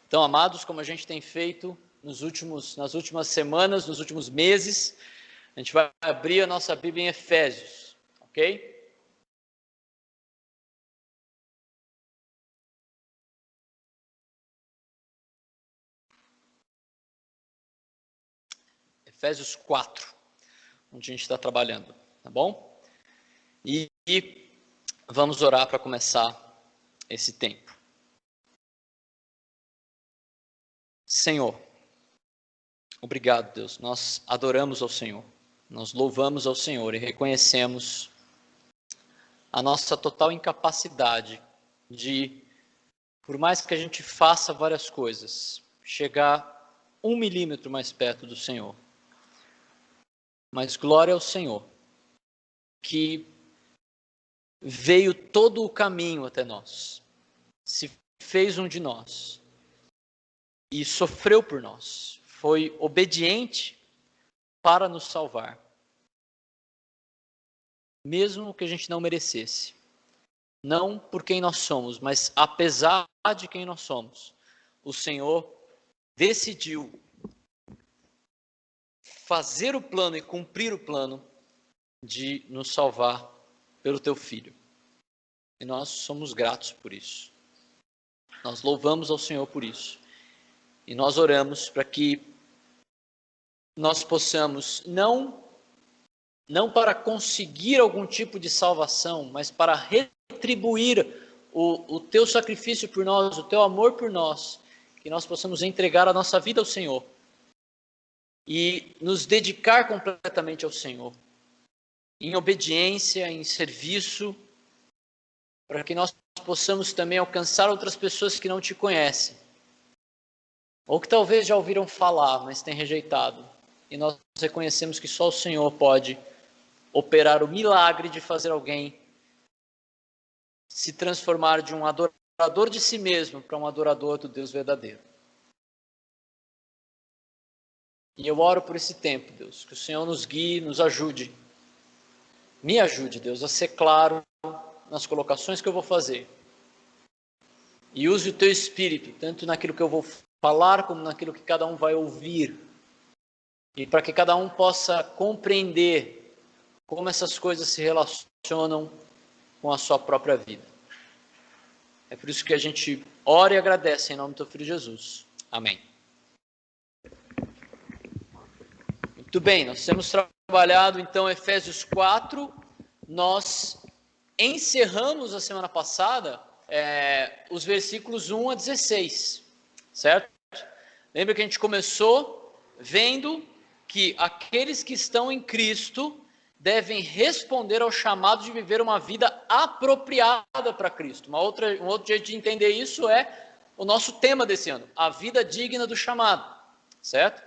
Então, amados, como a gente tem feito nas últimas semanas, nos últimos meses, a gente vai abrir a nossa Bíblia em Efésios, ok? Efésios 4, onde a gente está trabalhando, tá bom? E vamos orar para começar esse tempo. Senhor, obrigado, Deus. Nós adoramos ao Senhor, nós louvamos ao Senhor e reconhecemos a nossa total incapacidade de, por mais que a gente faça várias coisas, chegar 1 milímetro mais perto do Senhor. Mas glória ao Senhor, que veio todo o caminho até nós, se fez um de nós e sofreu por nós, foi obediente para nos salvar, mesmo que a gente não merecesse, não por quem nós somos, mas apesar de quem nós somos, o Senhor decidiu fazer o plano e cumprir o plano de nos salvar pelo teu Filho. E nós somos gratos por isso. Nós louvamos ao Senhor por isso. E nós oramos para que nós possamos, não para conseguir algum tipo de salvação, mas para retribuir o teu sacrifício por nós, o teu amor por nós, que nós possamos entregar a nossa vida ao Senhor e nos dedicar completamente ao Senhor, em obediência, em serviço, para que nós possamos também alcançar outras pessoas que não te conhecem, ou que talvez já ouviram falar, mas têm rejeitado. E nós reconhecemos que só o Senhor pode operar o milagre de fazer alguém se transformar de um adorador de si mesmo para um adorador do Deus verdadeiro. E eu oro por esse tempo, Deus, que o Senhor nos guie, nos ajude. Me ajude, Deus, a ser claro nas colocações que eu vou fazer. E use o teu Espírito, tanto naquilo que eu vou falar, como naquilo que cada um vai ouvir. E para que cada um possa compreender como essas coisas se relacionam com a sua própria vida. É por isso que a gente ora e agradece em nome do teu Filho Jesus. Amém. Muito bem, nós temos trabalhado então Efésios 4, nós encerramos a semana passada os versículos 1 a 16, certo? Lembra que a gente começou vendo que aqueles que estão em Cristo devem responder ao chamado de viver uma vida apropriada para Cristo. Um outro jeito de entender isso é o nosso tema desse ano, a vida digna do chamado, certo?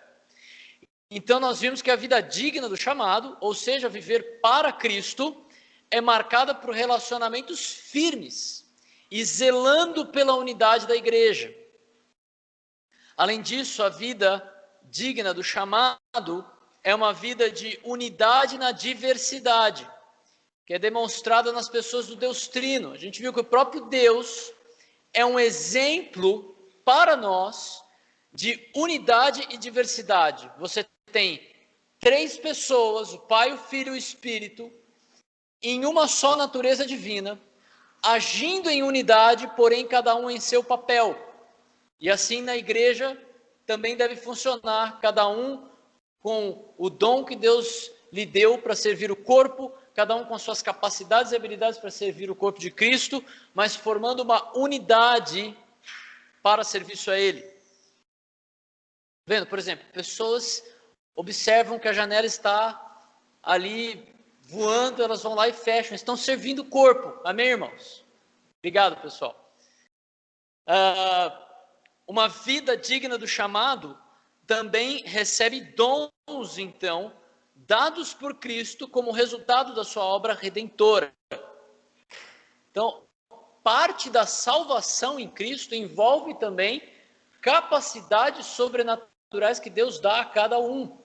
Então nós vimos que a vida digna do chamado, ou seja, viver para Cristo, é marcada por relacionamentos firmes e zelando pela unidade da igreja. Além disso, a vida digna do chamado é uma vida de unidade na diversidade, que é demonstrada nas pessoas do Deus Trino. A gente viu que o próprio Deus é um exemplo para nós de unidade e diversidade. Você tem 3 pessoas, o Pai, o Filho e o Espírito, em uma só natureza divina, agindo em unidade, porém cada um em seu papel. E assim na igreja também deve funcionar, cada um com o dom que Deus lhe deu para servir o corpo, cada um com suas capacidades e habilidades para servir o corpo de Cristo, mas formando uma unidade para serviço a Ele. Vendo, por exemplo, pessoas observam que a janela está ali voando, elas vão lá e fecham, estão servindo o corpo. Amém, irmãos? Obrigado, pessoal. Uma vida digna do chamado também recebe dons, então, dados por Cristo como resultado da sua obra redentora. Então, parte da salvação em Cristo envolve também capacidades sobrenaturais que Deus dá a cada um.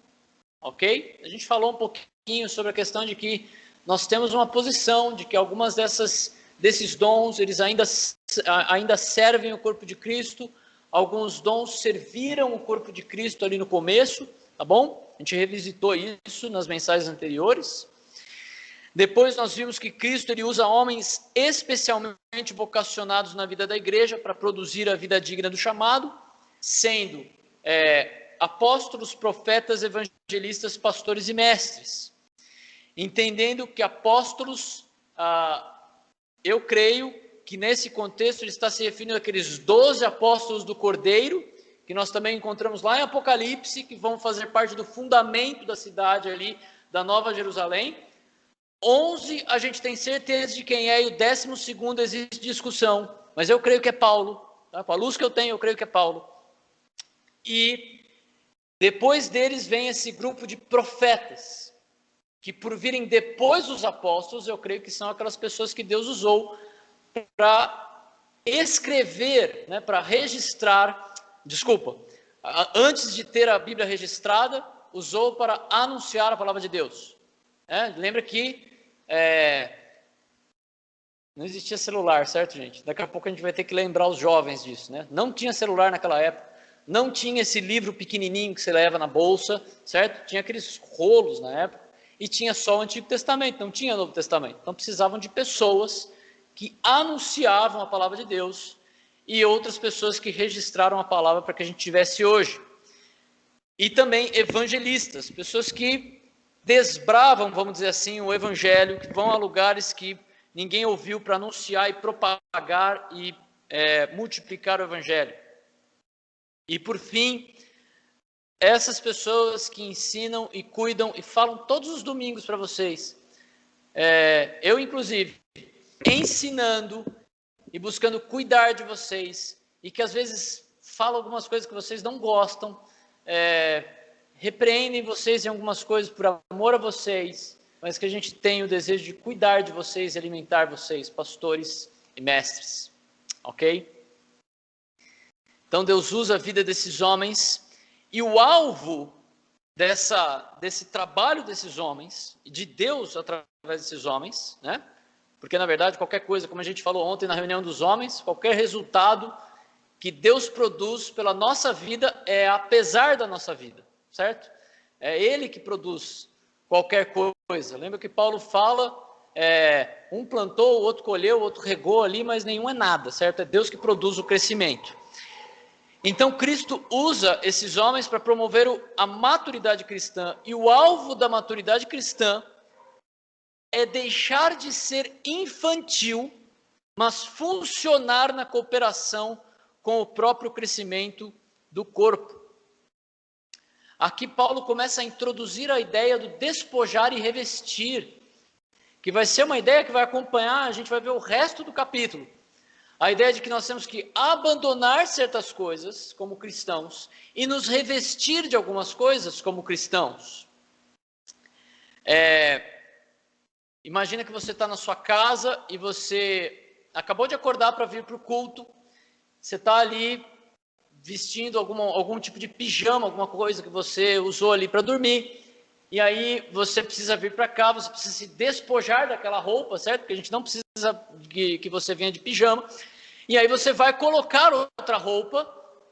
Ok? A gente falou um pouquinho sobre a questão de que nós temos uma posição de que algumas desses dons, eles ainda servem o corpo de Cristo, alguns dons serviram o corpo de Cristo ali no começo, tá bom? A gente revisitou isso nas mensagens anteriores. Depois nós vimos que Cristo ele usa homens especialmente vocacionados na vida da igreja para produzir a vida digna do chamado, sendo apóstolos, profetas, evangelistas, pastores e mestres. Entendendo que apóstolos, eu creio que nesse contexto ele está se referindo àqueles 12 apóstolos do Cordeiro, que nós também encontramos lá em Apocalipse, que vão fazer parte do fundamento da cidade ali, da Nova Jerusalém. 11, a gente tem certeza de quem é, e o 12º existe discussão, mas eu creio que é Paulo, tá? Com a luz que eu tenho, eu creio que é Paulo. E depois deles vem esse grupo de profetas, que por virem depois dos apóstolos, eu creio que são aquelas pessoas que Deus usou para escrever, né, para registrar, antes de ter a Bíblia registrada, usou para anunciar a palavra de Deus. Lembra que não existia celular, certo, gente? Daqui a pouco a gente vai ter que lembrar os jovens disso, né? Não tinha celular naquela época, não tinha esse livro pequenininho que você leva na bolsa, certo? Tinha aqueles rolos na época, e tinha só o Antigo Testamento, não tinha o Novo Testamento. Então precisavam de pessoas que anunciavam a palavra de Deus e outras pessoas que registraram a palavra para que a gente tivesse hoje. E também evangelistas, pessoas que desbravam, vamos dizer assim, o evangelho, que vão a lugares que ninguém ouviu para anunciar e propagar e multiplicar o evangelho. E por fim, essas pessoas que ensinam e cuidam e falam todos os domingos para vocês, eu inclusive, ensinando e buscando cuidar de vocês, e que às vezes falam algumas coisas que vocês não gostam, repreendem vocês em algumas coisas por amor a vocês, mas que a gente tem o desejo de cuidar de vocês e alimentar vocês, pastores e mestres, ok? Então Deus usa a vida desses homens, e o alvo desse trabalho desses homens, de Deus através desses homens, né? Porque na verdade qualquer coisa, como a gente falou ontem na reunião dos homens, qualquer resultado que Deus produz pela nossa vida é apesar da nossa vida, certo? É Ele que produz qualquer coisa. Lembra que Paulo fala, um plantou, o outro colheu, o outro regou ali, mas nenhum é nada, certo? É Deus que produz o crescimento. Então Cristo usa esses homens para promover a maturidade cristã, e o alvo da maturidade cristã é deixar de ser infantil, mas funcionar na cooperação com o próprio crescimento do corpo. Aqui Paulo começa a introduzir a ideia do despojar e revestir, que vai ser uma ideia que vai acompanhar, a gente vai ver o resto do capítulo. A ideia de que nós temos que abandonar certas coisas como cristãos e nos revestir de algumas coisas como cristãos. Imagina que você está na sua casa e você acabou de acordar para vir para o culto, você está ali vestindo algum tipo de pijama, alguma coisa que você usou ali para dormir, e aí você precisa vir para cá, você precisa se despojar daquela roupa, certo? Porque a gente não precisa que você venha de pijama, e aí você vai colocar outra roupa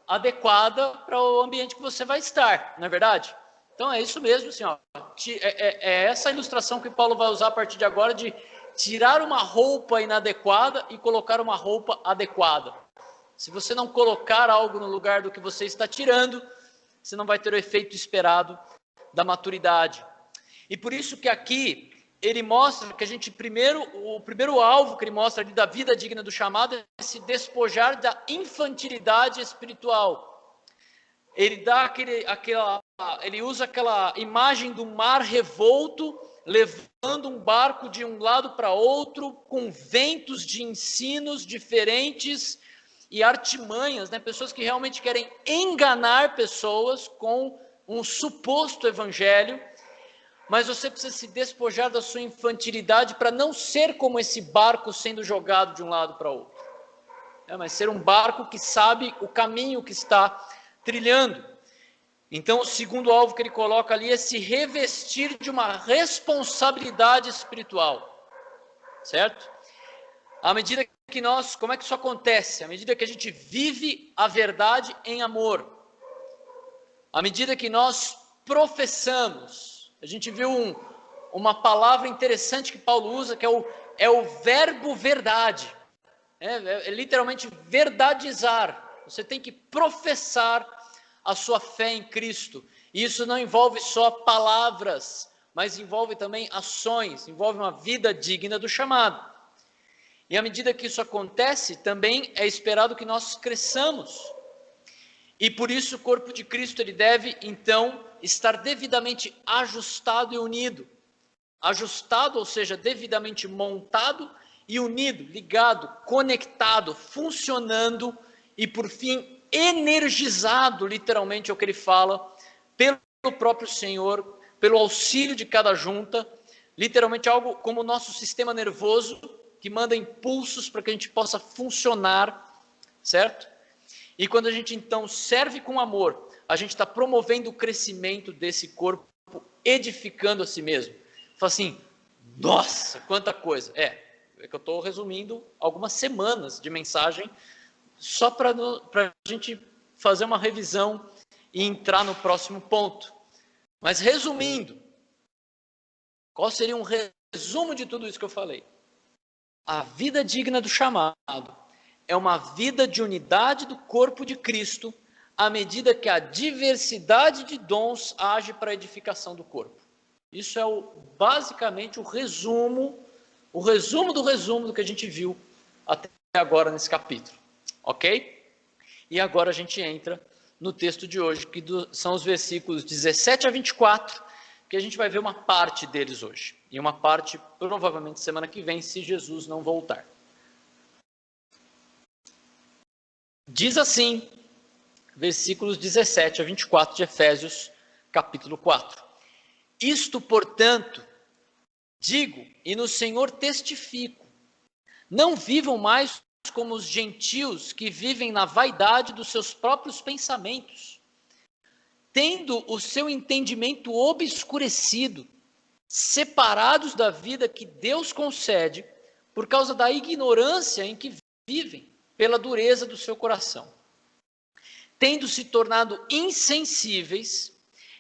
adequada para o ambiente que você vai estar, não é verdade? Então é isso mesmo, assim, ó, é essa ilustração que Paulo vai usar a partir de agora, de tirar uma roupa inadequada e colocar uma roupa adequada. Se você não colocar algo no lugar do que você está tirando, você não vai ter o efeito esperado da maturidade. E por isso que aqui ele mostra que o primeiro alvo que ele mostra ali da vida digna do chamado é se despojar da infantilidade espiritual. Ele ele usa aquela imagem do mar revolto, levando um barco de um lado para outro, com ventos de ensinos diferentes e artimanhas, né? Pessoas que realmente querem enganar pessoas com um suposto evangelho, mas você precisa se despojar da sua infantilidade para não ser como esse barco sendo jogado de um lado para outro, mas ser um barco que sabe o caminho que está trilhando. Então o segundo alvo que ele coloca ali é se revestir de uma responsabilidade espiritual, certo? À medida como é que isso acontece? À medida que a gente vive a verdade em amor, à medida que nós professamos, a gente viu uma palavra interessante que Paulo usa, que é o verbo verdade, é literalmente verdadizar. Você tem que professar a sua fé em Cristo, e isso não envolve só palavras, mas envolve também ações, envolve uma vida digna do chamado. E à medida que isso acontece, também é esperado que nós cresçamos. E por isso o corpo de Cristo ele deve, então, estar devidamente ajustado e unido. Ajustado, ou seja, devidamente montado e unido, ligado, conectado, funcionando e, por fim, energizado, literalmente é o que ele fala, pelo próprio Senhor, pelo auxílio de cada junta, literalmente algo como o nosso sistema nervoso, que manda impulsos para que a gente possa funcionar, certo? E quando a gente então serve com amor, a gente está promovendo o crescimento desse corpo, edificando a si mesmo. Fala assim, nossa, quanta coisa. É que eu estou resumindo algumas semanas de mensagem, só para a gente fazer uma revisão e entrar no próximo ponto. Mas resumindo, qual seria um resumo de tudo isso que eu falei? A vida digna do chamado é uma vida de unidade do corpo de Cristo, à medida que a diversidade de dons age para a edificação do corpo. Isso é basicamente o resumo do resumo do que a gente viu até agora nesse capítulo, ok? E agora a gente entra no texto de hoje, que são os versículos 17 a 24, que a gente vai ver uma parte deles hoje, e uma parte provavelmente semana que vem, se Jesus não voltar. Diz assim, versículos 17 a 24 de Efésios, capítulo 4. Isto, portanto, digo e no Senhor testifico, não vivam mais como os gentios que vivem na vaidade dos seus próprios pensamentos, tendo o seu entendimento obscurecido, separados da vida que Deus concede por causa da ignorância em que vivem, pela dureza do seu coração. Tendo se tornado insensíveis,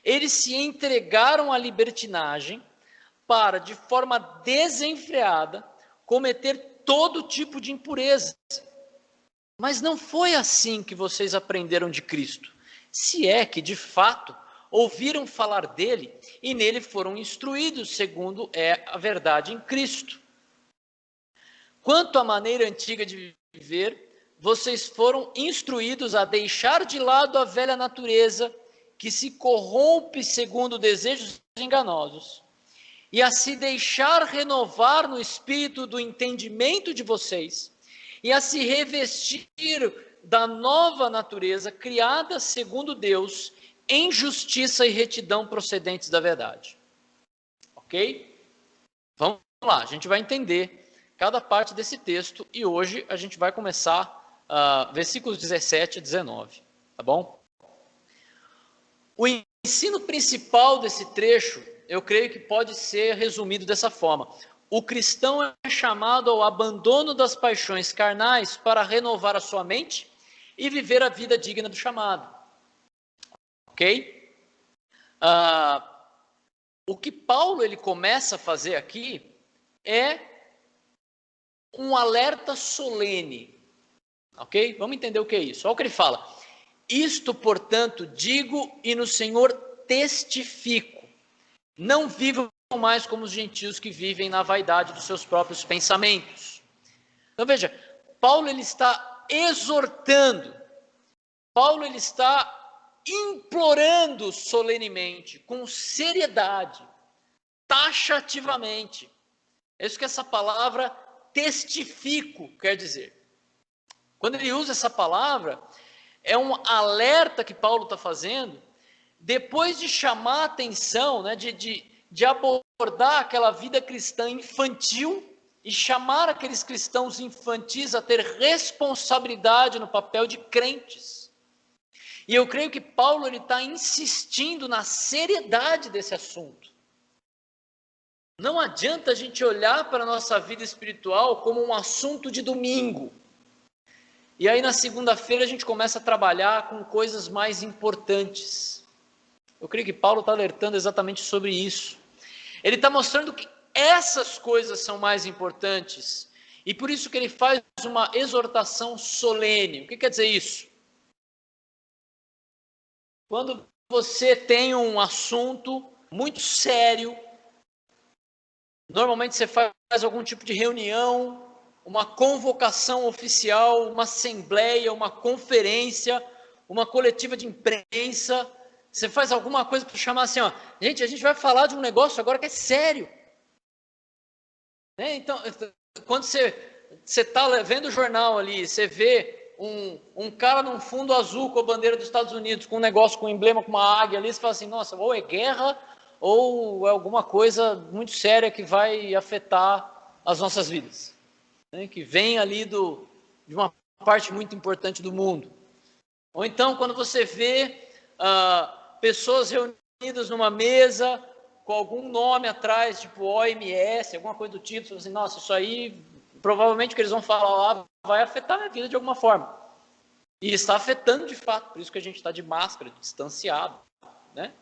eles se entregaram à libertinagem para, de forma desenfreada, cometer todo tipo de impureza. Mas não foi assim que vocês aprenderam de Cristo, se é que, de fato, ouviram falar dele e nele foram instruídos, segundo é a verdade em Cristo. Quanto à maneira antiga de viver, vocês foram instruídos a deixar de lado a velha natureza que se corrompe segundo desejos enganosos e a se deixar renovar no espírito do entendimento de vocês e a se revestir da nova natureza criada segundo Deus em justiça e retidão procedentes da verdade. Ok? Vamos lá, a gente vai entender cada parte desse texto e hoje a gente vai começar versículos 17 a 19, tá bom? O ensino principal desse trecho, eu creio que pode ser resumido dessa forma. O cristão é chamado ao abandono das paixões carnais para renovar a sua mente e viver a vida digna do chamado. Ok? O que Paulo ele começa a fazer aqui é um alerta solene. Ok? Vamos entender o que é isso. Olha o que ele fala. Isto, portanto, digo e no Senhor testifico. Não vivam mais como os gentios que vivem na vaidade dos seus próprios pensamentos. Então veja, Paulo ele está exortando, Paulo ele está implorando solenemente, com seriedade, taxativamente. É isso que essa palavra testifico quer dizer. Quando ele usa essa palavra, é um alerta que Paulo está fazendo, depois de chamar a atenção, né, de abordar aquela vida cristã infantil e chamar aqueles cristãos infantis a ter responsabilidade no papel de crentes. E eu creio que Paulo está insistindo na seriedade desse assunto. Não adianta a gente olhar para a nossa vida espiritual como um assunto de domingo. E aí na segunda-feira a gente começa a trabalhar com coisas mais importantes. Eu creio que Paulo está alertando exatamente sobre isso. Ele está mostrando que essas coisas são mais importantes. E por isso que ele faz uma exortação solene. O que quer dizer isso? Quando você tem um assunto muito sério, normalmente você faz algum tipo de reunião, uma convocação oficial, uma assembleia, uma conferência, uma coletiva de imprensa. Você faz alguma coisa para chamar assim, ó, gente, a gente vai falar de um negócio agora que é sério. Então, quando você está vendo o jornal ali, você vê um cara num fundo azul com a bandeira dos Estados Unidos, com um negócio, com um emblema, com uma águia ali, você fala assim, nossa, ou é guerra, ou é alguma coisa muito séria que vai afetar as nossas vidas. Que vem ali de uma parte muito importante do mundo. Ou então, quando você vê pessoas reunidas numa mesa com algum nome atrás, tipo OMS, alguma coisa do tipo, você fala assim, nossa, isso aí, provavelmente o que eles vão falar lá vai afetar a minha vida de alguma forma. E está afetando de fato, por isso que a gente está de máscara, distanciado, né?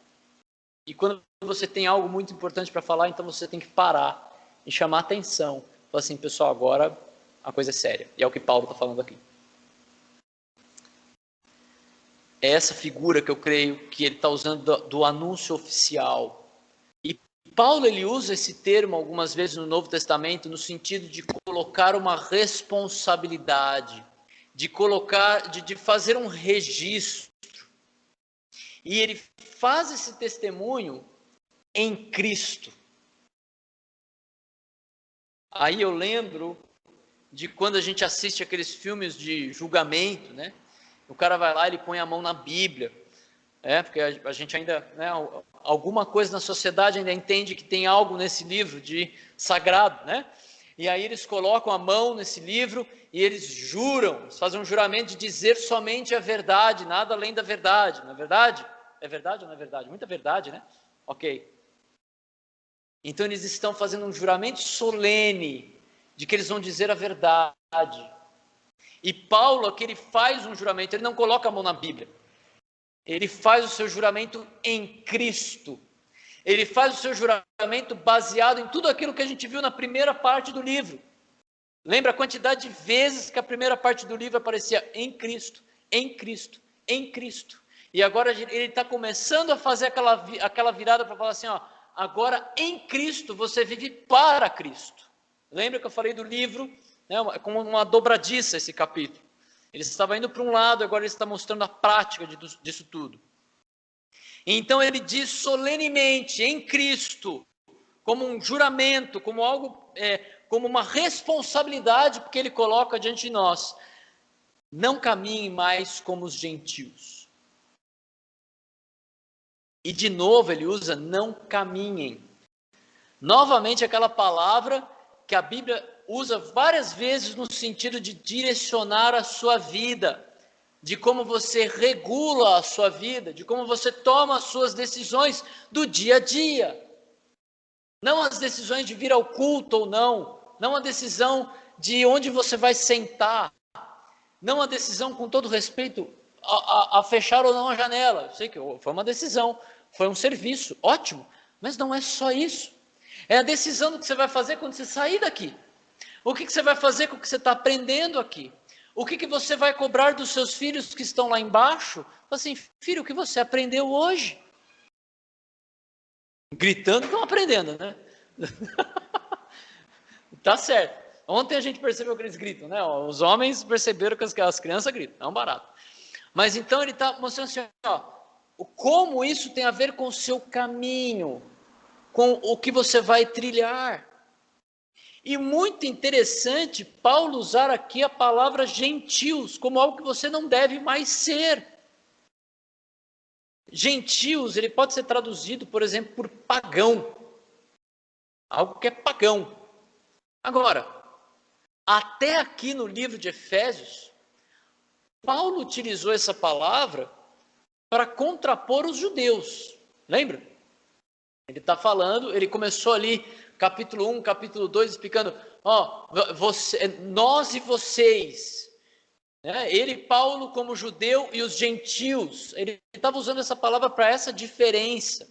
E quando você tem algo muito importante para falar, então você tem que parar e chamar atenção. Falar assim, pessoal, agora a coisa é séria. E é o que Paulo está falando aqui. É essa figura que eu creio que ele está usando do anúncio oficial. E Paulo ele usa esse termo algumas vezes no Novo Testamento no sentido de colocar uma responsabilidade, de fazer um registro. E ele faz esse testemunho em Cristo. Aí eu lembro de quando a gente assiste aqueles filmes de julgamento, né? O cara vai lá, ele põe a mão na Bíblia, porque a gente ainda, né, alguma coisa na sociedade ainda entende que tem algo nesse livro de sagrado, né? E aí eles colocam a mão nesse livro e eles juram, eles fazem um juramento de dizer somente a verdade, nada além da verdade, não é verdade? É verdade ou não é verdade? Muita verdade, né? Ok. Então eles estão fazendo um juramento solene de que eles vão dizer a verdade. E Paulo, aqui ele faz um juramento, ele não coloca a mão na Bíblia. Ele faz o seu juramento em Cristo. Ele faz o seu juramento baseado em tudo aquilo que a gente viu na primeira parte do livro. Lembra a quantidade de vezes que a primeira parte do livro aparecia em Cristo, em Cristo, em Cristo. E agora ele está começando a fazer aquela virada para falar assim, ó, agora em Cristo você vive para Cristo. Lembra que eu falei do livro, né, como uma dobradiça esse capítulo. Ele estava indo para um lado, agora ele está mostrando a prática disso tudo. Então ele diz solenemente, em Cristo, como um juramento, como algo, como uma responsabilidade que ele coloca diante de nós. Não caminhem mais como os gentios. E de novo ele usa não caminhem. Novamente aquela palavra que a Bíblia usa várias vezes no sentido de direcionar a sua vida, de como você regula a sua vida, de como você toma as suas decisões do dia a dia. Não as decisões de vir ao culto ou não a decisão de onde você vai sentar, não a decisão, com todo respeito, a fechar ou não a janela. Eu sei que foi uma decisão, foi um serviço, ótimo, mas não é só isso. É a decisão do que você vai fazer quando você sair daqui. O que você vai fazer com o que você está aprendendo aqui? O que você vai cobrar dos seus filhos que estão lá embaixo? Assim, filho, o que você aprendeu hoje? Gritando, estão aprendendo, né? Tá certo. Ontem a gente percebeu que eles gritam, né? Os homens perceberam que as crianças gritam, é um barato. Mas então ele está mostrando assim, ó, como isso tem a ver com o seu caminho, com o que você vai trilhar. E muito interessante Paulo usar aqui a palavra gentios como algo que você não deve mais ser. Gentios, ele pode ser traduzido, por exemplo, por pagão. Algo que é pagão. Agora, até aqui no livro de Efésios, Paulo utilizou essa palavra para contrapor os judeus. Lembra? Ele está falando, ele começou ali capítulo 1, capítulo 2, explicando, nós e vocês, né? Ele, Paulo, como judeu e os gentios, ele estava usando essa palavra para essa diferença,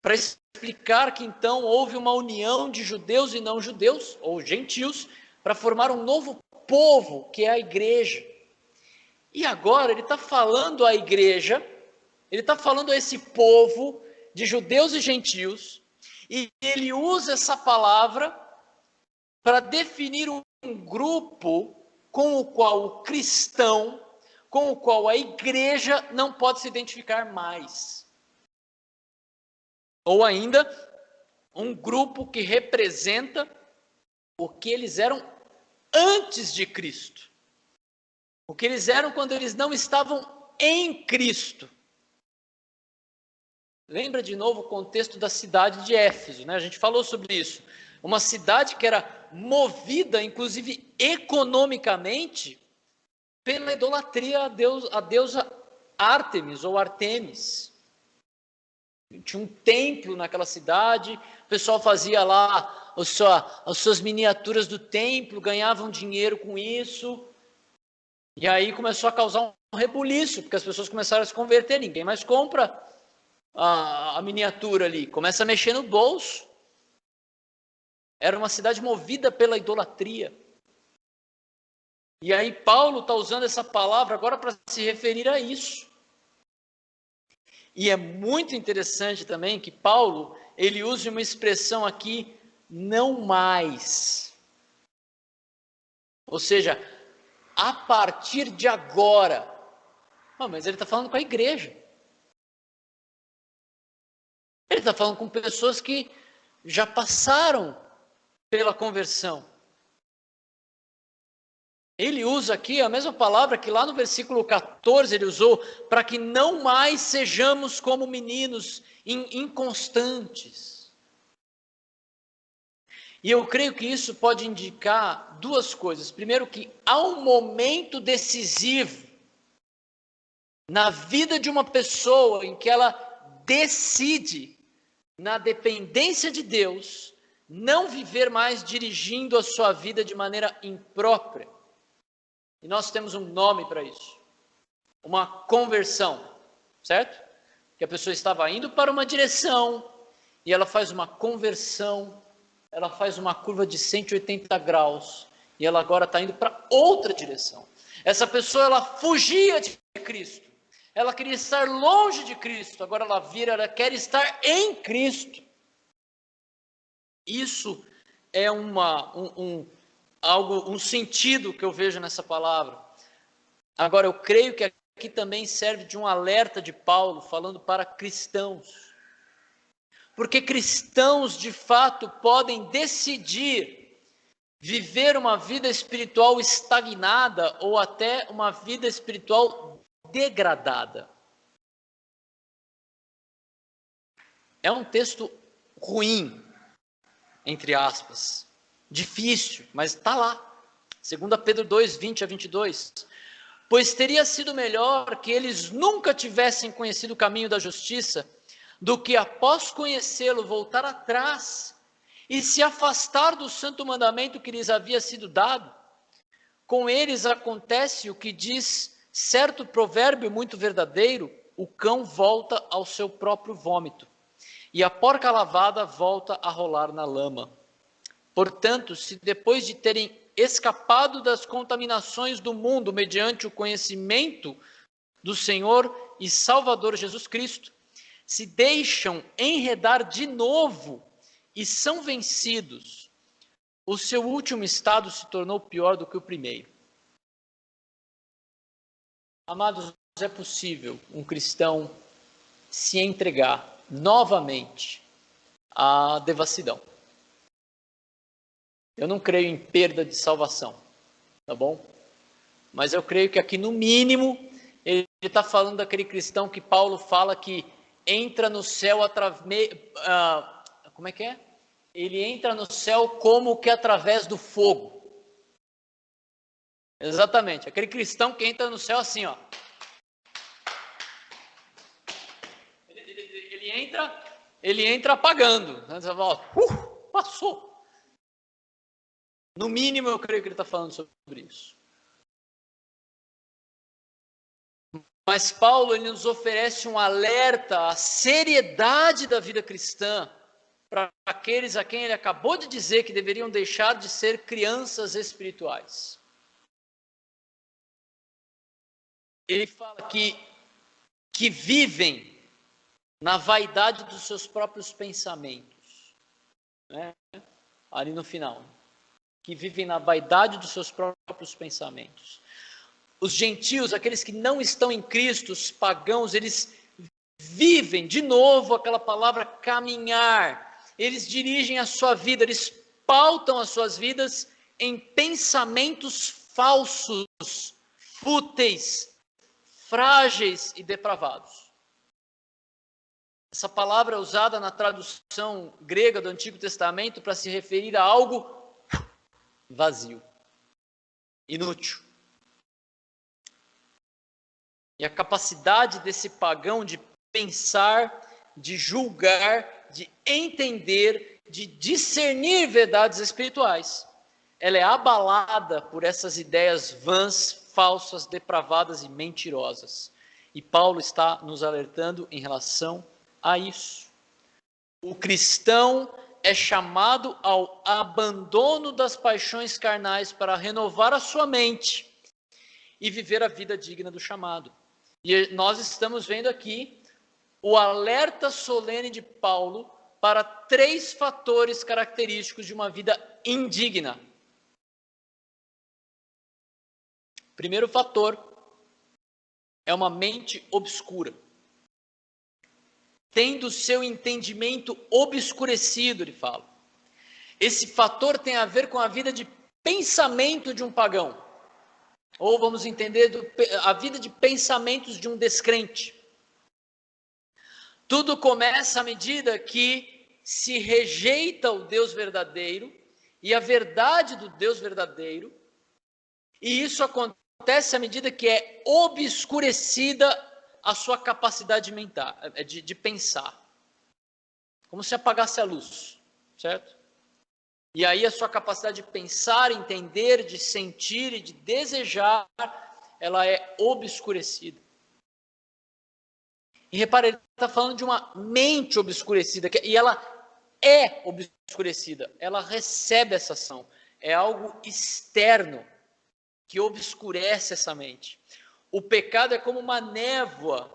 para explicar que então houve uma união de judeus e não judeus, ou gentios, para formar um novo povo, que é a igreja. E agora ele está falando à igreja, ele está falando a esse povo de judeus e gentios, e ele usa essa palavra para definir um grupo com o qual o cristão, com o qual a igreja não pode se identificar mais. Ou ainda, um grupo que representa o que eles eram antes de Cristo. O que eles eram quando eles não estavam em Cristo. Lembra de novo o contexto da cidade de Éfeso, né? A gente falou sobre isso. Uma cidade que era movida, inclusive economicamente, pela idolatria a deusa Ártemis ou Artemis. Tinha um templo naquela cidade, o pessoal fazia lá as suas miniaturas do templo, ganhavam dinheiro com isso, e aí começou a causar um rebuliço, porque as pessoas começaram a se converter, ninguém mais compra a miniatura ali, começa a mexer no bolso. Era uma cidade movida pela idolatria. E aí Paulo está usando essa palavra agora para se referir a isso. E é muito interessante também que Paulo, ele usa uma expressão aqui, não mais. Ou seja, a partir de agora. Mas ele está falando com a igreja. Ele está falando com pessoas que já passaram pela conversão. Ele usa aqui a mesma palavra que lá no versículo 14 ele usou, para que não mais sejamos como meninos inconstantes. E eu creio que isso pode indicar duas coisas. Primeiro, que há um momento decisivo na vida de uma pessoa em que ela decide, na dependência de Deus, não viver mais dirigindo a sua vida de maneira imprópria. E nós temos um nome para isso. Uma conversão, certo? Que a pessoa estava indo para uma direção e ela faz uma conversão, ela faz uma curva de 180 graus e ela agora está indo para outra direção. Essa pessoa, ela fugia de Cristo. Ela queria estar longe de Cristo, agora ela vira, ela quer estar em Cristo. Isso é um sentido que eu vejo nessa palavra. Agora, eu creio que aqui também serve de um alerta de Paulo, falando para cristãos. Porque cristãos, de fato, podem decidir viver uma vida espiritual estagnada ou até uma vida espiritual degradada. É um texto ruim, entre aspas, difícil, mas está lá. 2 Pedro 2, 20 a 22. Pois teria sido melhor que eles nunca tivessem conhecido o caminho da justiça, do que após conhecê-lo voltar atrás e se afastar do santo mandamento que lhes havia sido dado. Com eles acontece o que diz certo provérbio muito verdadeiro: o cão volta ao seu próprio vômito, e a porca lavada volta a rolar na lama. Portanto, se depois de terem escapado das contaminações do mundo mediante o conhecimento do Senhor e Salvador Jesus Cristo, se deixam enredar de novo e são vencidos, o seu último estado se tornou pior do que o primeiro. Amados, é possível um cristão se entregar novamente à devassidão. Eu não creio em perda de salvação, tá bom? Mas eu creio que aqui, no mínimo, ele está falando daquele cristão que Paulo fala que entra no céu através... como é que é? Ele entra no céu como que através do fogo. Exatamente, aquele cristão que entra no céu assim, ó. Ele entra ele entra apagando. Você fala, passou. No mínimo, eu creio que ele está falando sobre isso. Mas Paulo, ele nos oferece um alerta à seriedade da vida cristã para aqueles a quem ele acabou de dizer que deveriam deixar de ser crianças espirituais. Ele fala que vivem na vaidade dos seus próprios pensamentos, né? Ali no final, que vivem na vaidade dos seus próprios pensamentos. Os gentios, aqueles que não estão em Cristo, os pagãos, eles vivem, de novo, aquela palavra caminhar. Eles dirigem a sua vida, eles pautam as suas vidas em pensamentos falsos, fúteis, frágeis e depravados. Essa palavra é usada na tradução grega do Antigo Testamento para se referir a algo vazio, inútil. E a capacidade desse pagão de pensar, de julgar, de entender, de discernir verdades espirituais, ela é abalada por essas ideias vãs, falsas, depravadas e mentirosas. E Paulo está nos alertando em relação a isso. O cristão é chamado ao abandono das paixões carnais para renovar a sua mente e viver a vida digna do chamado. E nós estamos vendo aqui o alerta solene de Paulo para 3 fatores característicos de uma vida indigna. Primeiro fator é uma mente obscura. Tendo seu entendimento obscurecido, ele fala. Esse fator tem a ver com a vida de pensamento de um pagão. Ou vamos entender a vida de pensamentos de um descrente. Tudo começa à medida que se rejeita o Deus verdadeiro e a verdade do Deus verdadeiro, e isso acontece à medida que é obscurecida a sua capacidade mental, de pensar. Como se apagasse a luz, certo? E aí a sua capacidade de pensar, entender, de sentir e de desejar, ela é obscurecida. E repara, ele está falando de uma mente obscurecida, e ela é obscurecida, ela recebe essa ação. É algo externo que obscurece essa mente. O pecado é como uma névoa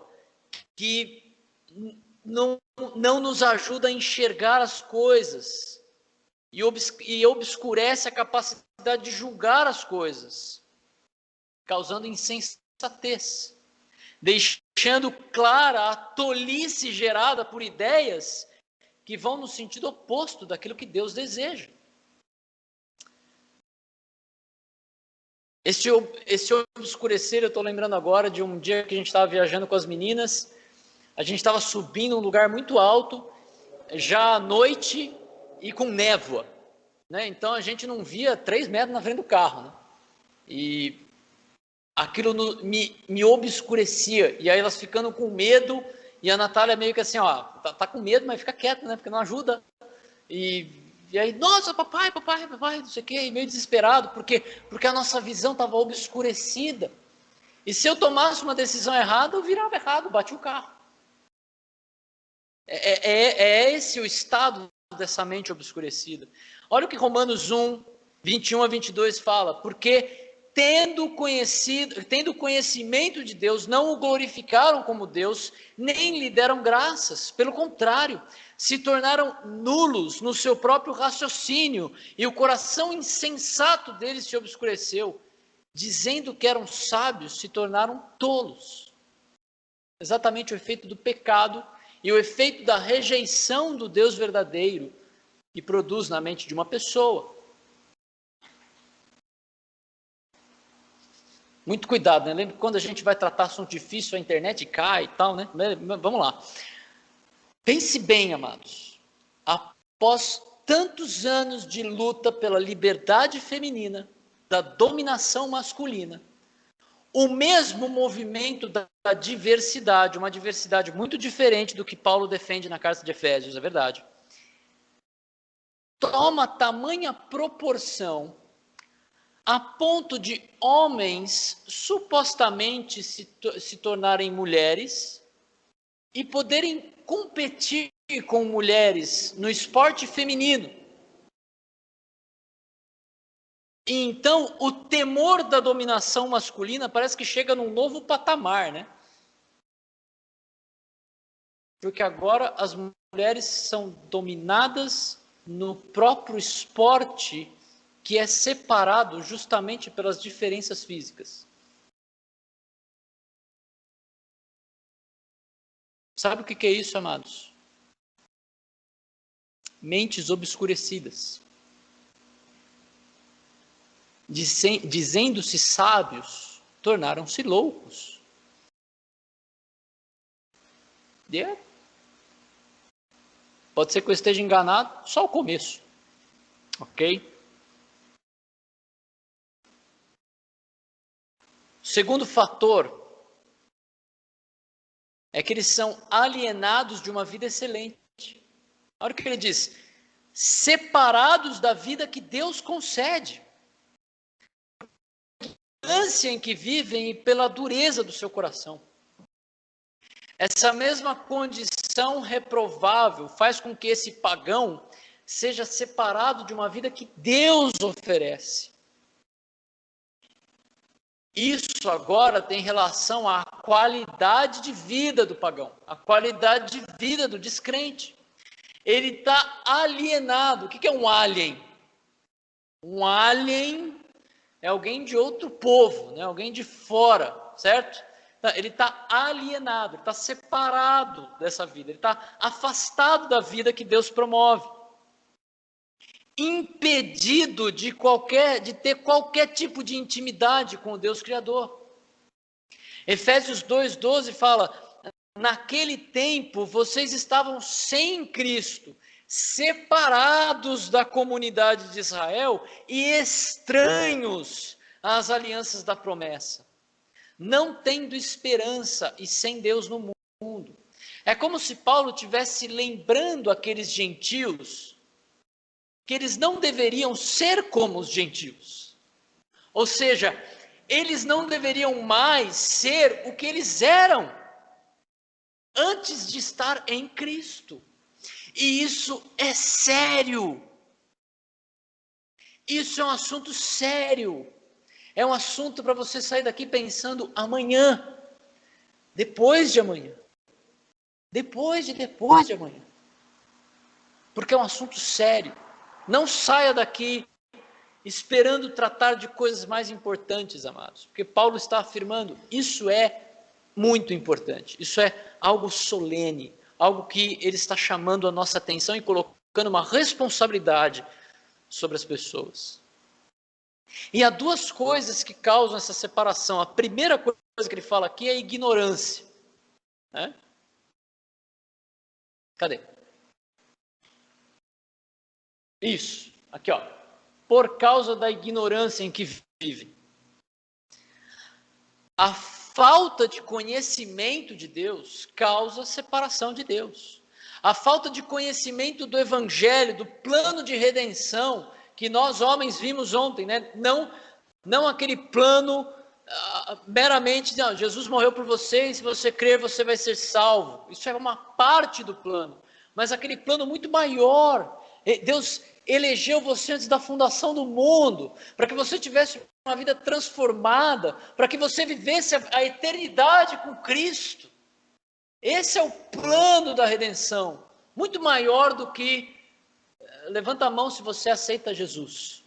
que não nos ajuda a enxergar as coisas e obscurece a capacidade de julgar as coisas, causando insensatez, deixando clara a tolice gerada por ideias que vão no sentido oposto daquilo que Deus deseja. Esse obscurecer, eu estou lembrando agora de um dia que a gente estava viajando com as meninas, a gente estava subindo um lugar muito alto, já à noite e com névoa, né? Então a gente não via 3 metros na frente do carro, né? E aquilo me obscurecia, e aí elas ficando com medo, e a Natália meio que assim, ó, tá com medo, mas fica quieta, né? Porque não ajuda. E aí, nossa, papai, não sei o quê, meio desesperado, porque a nossa visão estava obscurecida. E se eu tomasse uma decisão errada, eu virava errado, bati o carro. É esse o estado dessa mente obscurecida. Olha o que Romanos 1, 21 a 22 fala. Porque tendo conhecimento de Deus, não o glorificaram como Deus, nem lhe deram graças. Pelo contrário, se tornaram nulos no seu próprio raciocínio, e o coração insensato deles se obscureceu. Dizendo que eram sábios, se tornaram tolos. Exatamente o efeito do pecado e o efeito da rejeição do Deus verdadeiro que produz na mente de uma pessoa. Muito cuidado, né? Lembra que quando a gente vai tratar assunto difícil, a internet cai e tal, né? Vamos lá. Pense bem, amados. Após tantos anos de luta pela liberdade feminina, da dominação masculina, o mesmo movimento da diversidade, uma diversidade muito diferente do que Paulo defende na carta de Efésios, é verdade, toma tamanha proporção a ponto de homens supostamente se tornarem mulheres e poderem competir com mulheres no esporte feminino. E então, o temor da dominação masculina parece que chega num novo patamar, né? Porque agora as mulheres são dominadas no próprio esporte que é separado justamente pelas diferenças físicas. Sabe o que é isso, amados? Mentes obscurecidas. Dizendo-se sábios, tornaram-se loucos. Pode ser que eu esteja enganado, só o começo. Ok? O segundo fator é que eles são alienados de uma vida excelente. Olha o que ele diz: separados da vida que Deus concede. Pela ânsia em que vivem e pela dureza do seu coração. Essa mesma condição reprovável faz com que esse pagão seja separado de uma vida que Deus oferece. Isso agora tem relação à qualidade de vida do pagão, à qualidade de vida do descrente. Ele está alienado. O que é um alien? Um alien é alguém de outro povo, né? Alguém de fora, certo? Ele está alienado, ele está separado dessa vida, ele está afastado da vida que Deus promove. Impedido de ter qualquer tipo de intimidade com o Deus Criador. Efésios 2,12 fala: naquele tempo vocês estavam sem Cristo, separados da comunidade de Israel e estranhos às alianças da promessa, não tendo esperança e sem Deus no mundo. É como se Paulo estivesse lembrando aqueles gentios que eles não deveriam ser como os gentios. Ou seja, eles não deveriam mais ser o que eles eram antes de estar em Cristo. E isso é sério. Isso é um assunto sério. É um assunto para você sair daqui pensando amanhã, depois de amanhã, depois de amanhã. Porque é um assunto sério. Não saia daqui esperando tratar de coisas mais importantes, amados. Porque Paulo está afirmando, isso é muito importante. Isso é algo solene, algo que ele está chamando a nossa atenção e colocando uma responsabilidade sobre as pessoas. E há duas coisas que causam essa separação. A primeira coisa que ele fala aqui é a ignorância. Né? Cadê? Isso, aqui ó. Por causa da ignorância em que vivem. A falta de conhecimento de Deus causa separação de Deus. A falta de conhecimento do Evangelho, do plano de redenção que nós homens vimos ontem, né? Não aquele plano meramente, não, Jesus morreu por você e se você crer você vai ser salvo. Isso é uma parte do plano, mas aquele plano muito maior. Deus elegeu você antes da fundação do mundo, para que você tivesse uma vida transformada, para que você vivesse a eternidade com Cristo. Esse é o plano da redenção, muito maior do que, levanta a mão se você aceita Jesus.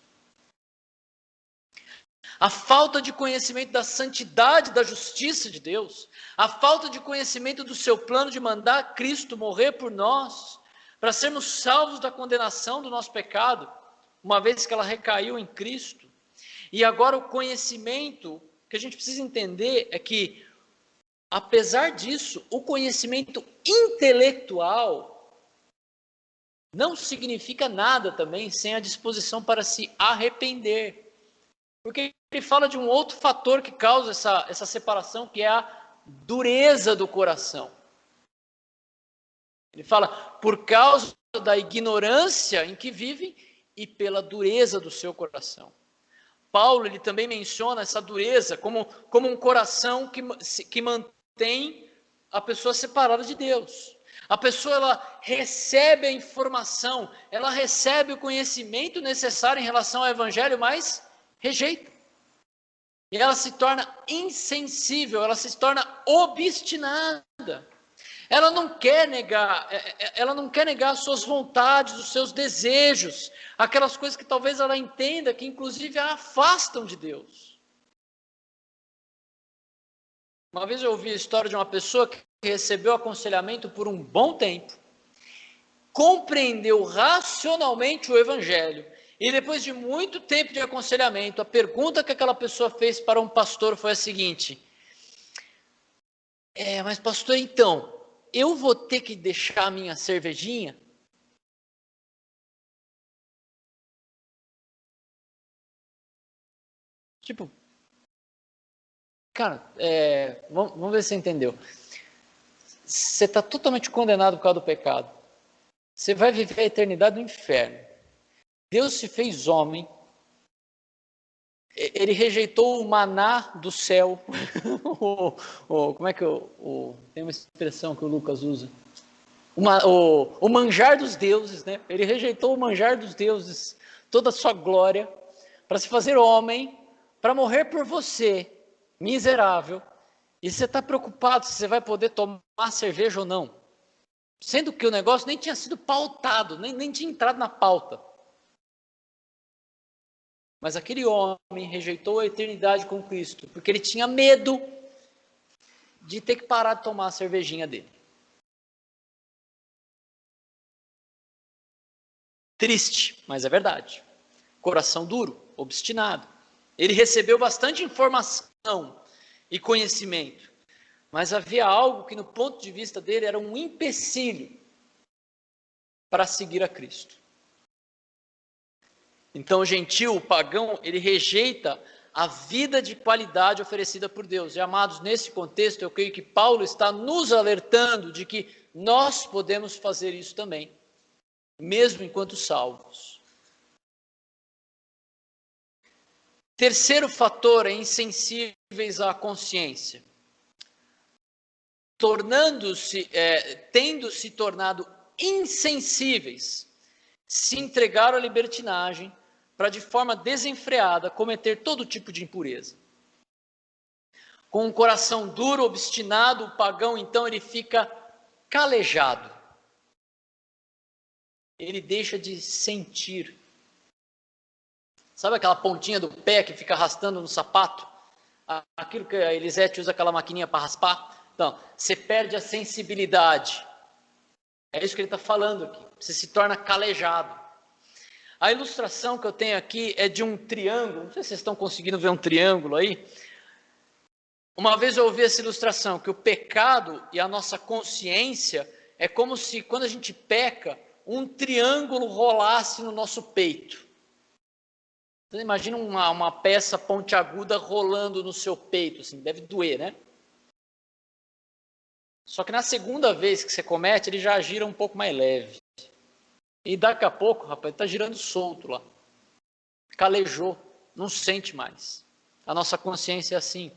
A falta de conhecimento da santidade, da justiça de Deus, a falta de conhecimento do seu plano de mandar Cristo morrer por nós, para sermos salvos da condenação do nosso pecado, uma vez que ela recaiu em Cristo. E agora o conhecimento que a gente precisa entender é que, apesar disso, o conhecimento intelectual não significa nada também sem a disposição para se arrepender. Porque ele fala de um outro fator que causa essa separação, que é a dureza do coração. Ele fala, por causa da ignorância em que vivem e pela dureza do seu coração. Paulo, ele também menciona essa dureza como um coração que mantém a pessoa separada de Deus. A pessoa, ela recebe a informação, ela recebe o conhecimento necessário em relação ao evangelho, mas rejeita. E ela se torna insensível, ela se torna obstinada. Ela não quer negar as suas vontades, os seus desejos, aquelas coisas que talvez ela entenda que inclusive a afastam de Deus. Uma vez eu ouvi a história de uma pessoa que recebeu aconselhamento por um bom tempo, compreendeu racionalmente o evangelho, e depois de muito tempo de aconselhamento, a pergunta que aquela pessoa fez para um pastor foi a seguinte: mas pastor, então, eu vou ter que deixar a minha cervejinha? Tipo, cara, vamos ver se você entendeu. Você está totalmente condenado por causa do pecado. Você vai viver a eternidade no inferno. Deus se fez homem. Ele rejeitou o maná do céu. Como é que tem uma expressão que o Lucas usa? O manjar dos deuses, né? Ele rejeitou o manjar dos deuses, toda a sua glória, para se fazer homem, para morrer por você, miserável. E você está preocupado se você vai poder tomar cerveja ou não. Sendo que o negócio nem tinha sido pautado, nem tinha entrado na pauta. Mas aquele homem rejeitou a eternidade com Cristo, porque ele tinha medo de ter que parar de tomar a cervejinha dele. Triste, mas é verdade. Coração duro, obstinado. Ele recebeu bastante informação e conhecimento, mas havia algo que no ponto de vista dele era um empecilho para seguir a Cristo. Então o gentio, o pagão, ele rejeita a vida de qualidade oferecida por Deus. E amados, nesse contexto, eu creio que Paulo está nos alertando de que nós podemos fazer isso também, mesmo enquanto salvos. Terceiro fator é insensíveis à consciência. Tendo se tornado insensíveis, se entregaram à libertinagem para de forma desenfreada cometer todo tipo de impureza. Com um coração duro, obstinado, o pagão então ele fica calejado. Ele deixa de sentir. Sabe aquela pontinha do pé que fica arrastando no sapato? Aquilo que a Elisete usa aquela maquininha para raspar? Então, você perde a sensibilidade. É isso que ele está falando aqui. Você se torna calejado. A ilustração que eu tenho aqui é de um triângulo. Não sei se vocês estão conseguindo ver um triângulo aí. Uma vez eu ouvi essa ilustração, que o pecado e a nossa consciência é como se, quando a gente peca, um triângulo rolasse no nosso peito. Você imagina uma peça pontiaguda rolando no seu peito, assim, deve doer, né? Só que na segunda vez que você comete, ele já gira um pouco mais leve. E daqui a pouco, rapaz, está girando solto lá. Calejou, não sente mais. A nossa consciência é assim.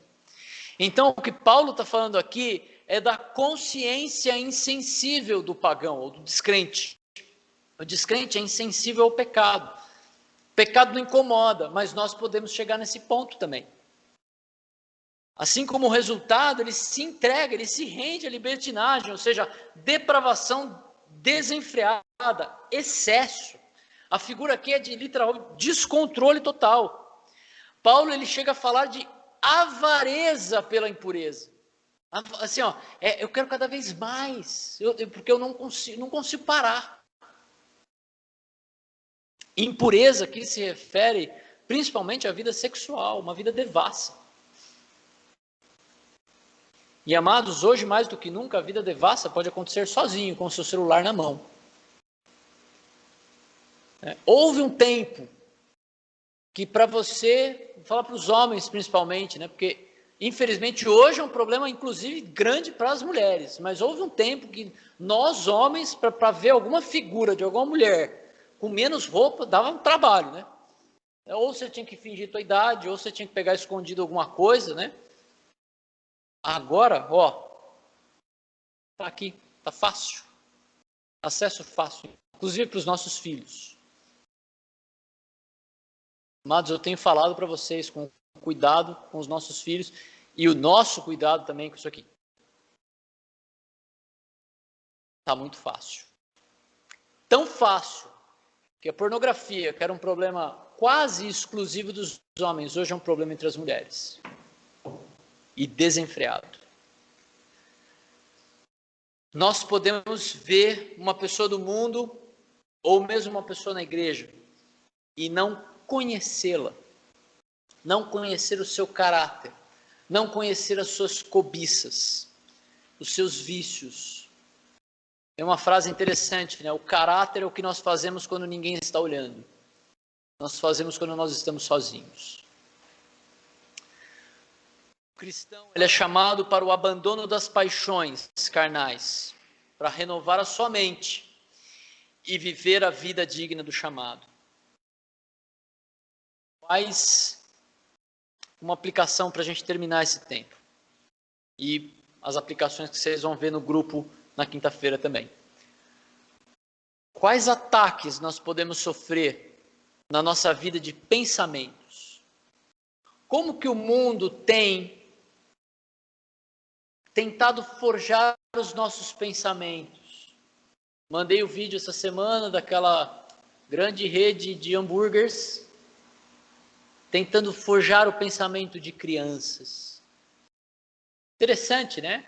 Então, o que Paulo está falando aqui é da consciência insensível do pagão, ou do descrente. O descrente é insensível ao pecado. O pecado não incomoda, mas nós podemos chegar nesse ponto também. Assim como o resultado, ele se entrega, ele se rende à libertinagem, ou seja, depravação desenfreada, excesso. A figura aqui é de literal descontrole total. Paulo ele chega a falar de avareza pela impureza. Assim, eu quero cada vez mais, porque eu não consigo parar. Impureza aqui se refere principalmente à vida sexual, uma vida devassa. E amados, hoje mais do que nunca, a vida devassa pode acontecer sozinho, com o seu celular na mão. Houve um tempo que para você, vou falar para os homens principalmente, né? Porque infelizmente hoje é um problema inclusive grande para as mulheres, mas houve um tempo que nós homens, para ver alguma figura de alguma mulher com menos roupa, dava um trabalho, né? Ou você tinha que fingir tua idade, ou você tinha que pegar escondido alguma coisa, né? Agora, ó, tá aqui, tá fácil, acesso fácil, inclusive para os nossos filhos. Amados, eu tenho falado para vocês com cuidado com os nossos filhos e o nosso cuidado também com isso aqui. Tá muito fácil. Tão fácil que a pornografia, que era um problema quase exclusivo dos homens, hoje é um problema entre as mulheres. E desenfreado. Nós podemos ver uma pessoa do mundo, ou mesmo uma pessoa na igreja, e não conhecê-la, não conhecer o seu caráter, não conhecer as suas cobiças, os seus vícios. É uma frase interessante, né? O caráter é o que nós fazemos quando ninguém está olhando. Nós fazemos quando nós estamos sozinhos. O cristão, ele é chamado para o abandono das paixões carnais, para renovar a sua mente e viver a vida digna do chamado. Faz uma aplicação para a gente terminar esse tempo. E as aplicações que vocês vão ver no grupo na quinta-feira também. Quais ataques nós podemos sofrer na nossa vida de pensamentos? Como que o mundo tem tentado forjar os nossos pensamentos? Mandei o vídeo essa semana daquela grande rede de hambúrgueres tentando forjar o pensamento de crianças. Interessante, né?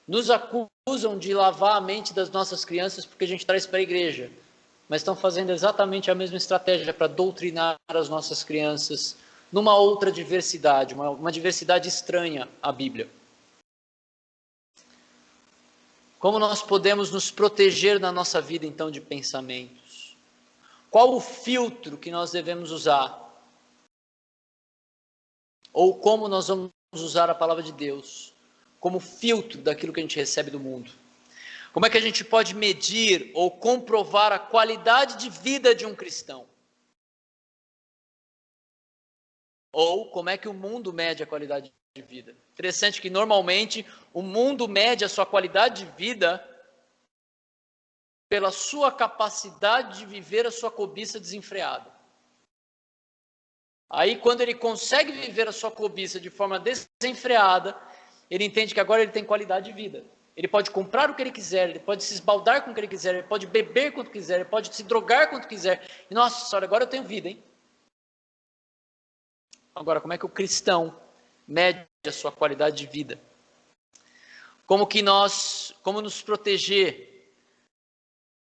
Nos acusam de lavar a mente das nossas crianças porque a gente traz para a igreja, mas estão fazendo exatamente a mesma estratégia para doutrinar as nossas crianças numa outra diversidade, uma diversidade estranha à Bíblia. Como nós podemos nos proteger na nossa vida, então, de pensamentos? Qual o filtro que nós devemos usar? Ou como nós vamos usar a palavra de Deus como filtro daquilo que a gente recebe do mundo? Como é que a gente pode medir ou comprovar a qualidade de vida de um cristão? Ou como é que o mundo mede a qualidade de vida? Interessante que normalmente o mundo mede a sua qualidade de vida pela sua capacidade de viver a sua cobiça desenfreada. Aí quando ele consegue viver a sua cobiça de forma desenfreada, ele entende que agora ele tem qualidade de vida. Ele pode comprar o que ele quiser, ele pode se esbaldar com o que ele quiser, ele pode beber quanto quiser, ele pode se drogar quanto quiser. E nossa senhora, agora eu tenho vida, hein? Agora, como é que o cristão mede a sua qualidade de vida? Como nos proteger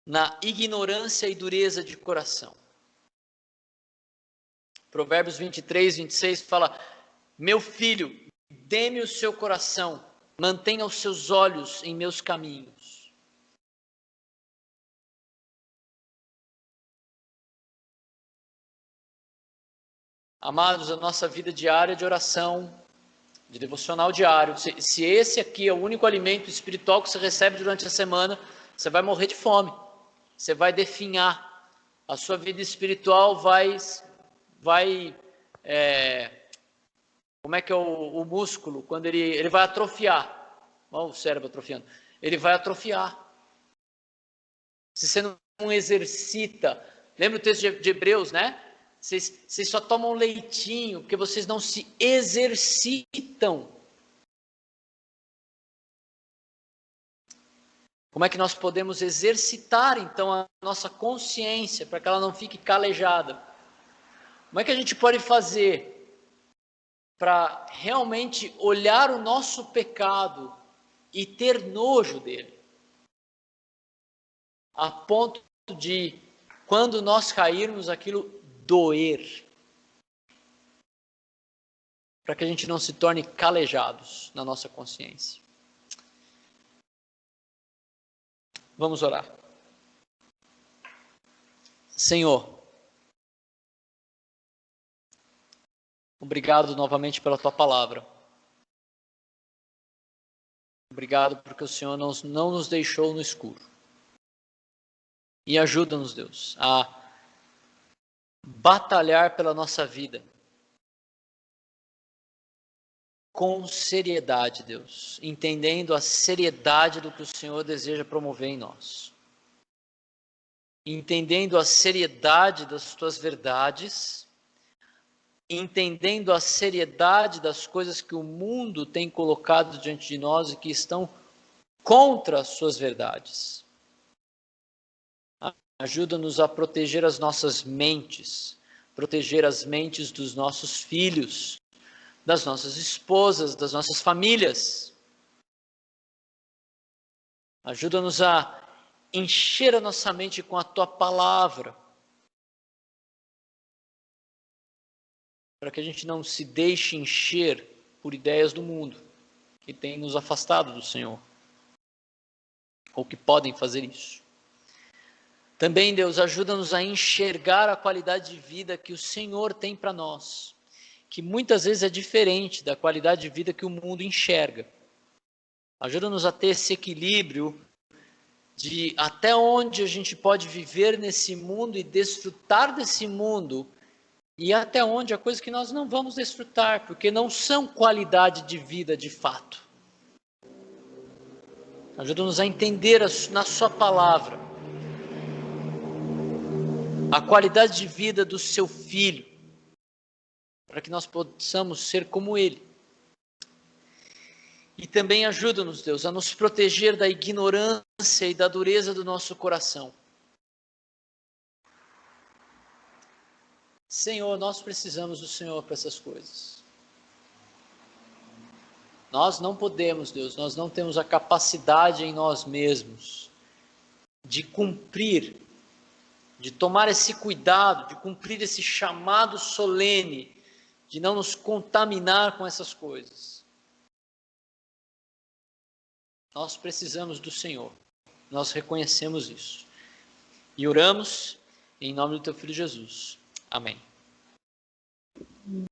na ignorância e dureza de coração? Provérbios 23, 26 fala: meu filho, dê-me o seu coração, mantenha os seus olhos em meus caminhos. Amados, a nossa vida diária de oração, de devocional diário, se esse aqui é o único alimento espiritual que você recebe durante a semana, você vai morrer de fome, você vai definhar, a sua vida espiritual vai como é que é o músculo, quando ele vai atrofiar, olha o cérebro atrofiando, ele vai atrofiar, se você não exercita, lembra o texto de Hebreus, né? Vocês só tomam leitinho porque vocês não se exercitam. Como é que nós podemos exercitar, então, a nossa consciência para que ela não fique calejada? Como é que a gente pode fazer para realmente olhar o nosso pecado e ter nojo dele? A ponto de, quando nós cairmos, aquilo doer. Para que a gente não se torne calejados na nossa consciência. Vamos orar. Senhor, Obrigado novamente pela tua palavra. Obrigado porque o Senhor não nos deixou no escuro. E ajuda-nos, Deus, a batalhar pela nossa vida com seriedade, Deus, entendendo a seriedade do que o Senhor deseja promover em nós. Entendendo a seriedade das tuas verdades, entendendo a seriedade das coisas que o mundo tem colocado diante de nós e que estão contra as suas verdades. Ajuda-nos a proteger as nossas mentes, proteger as mentes dos nossos filhos, das nossas esposas, das nossas famílias. Ajuda-nos a encher a nossa mente com a tua palavra, para que a gente não se deixe encher por ideias do mundo, que tem nos afastado do Senhor, ou que podem fazer isso. Também, Deus, ajuda-nos a enxergar a qualidade de vida que o Senhor tem para nós, que muitas vezes é diferente da qualidade de vida que o mundo enxerga. Ajuda-nos a ter esse equilíbrio de até onde a gente pode viver nesse mundo e desfrutar desse mundo, e até onde há coisas que nós não vamos desfrutar, porque não são qualidade de vida de fato. Ajuda-nos a entender na sua palavra a qualidade de vida do seu filho, para que nós possamos ser como ele. E também ajuda-nos, Deus, a nos proteger da ignorância e da dureza do nosso coração. Senhor, nós precisamos do Senhor para essas coisas. Nós não podemos, Deus, nós não temos a capacidade em nós mesmos de cumprir, de tomar esse cuidado, de cumprir esse chamado solene, de não nos contaminar com essas coisas. Nós precisamos do Senhor, nós reconhecemos isso. E oramos em nome do teu Filho Jesus. Amém.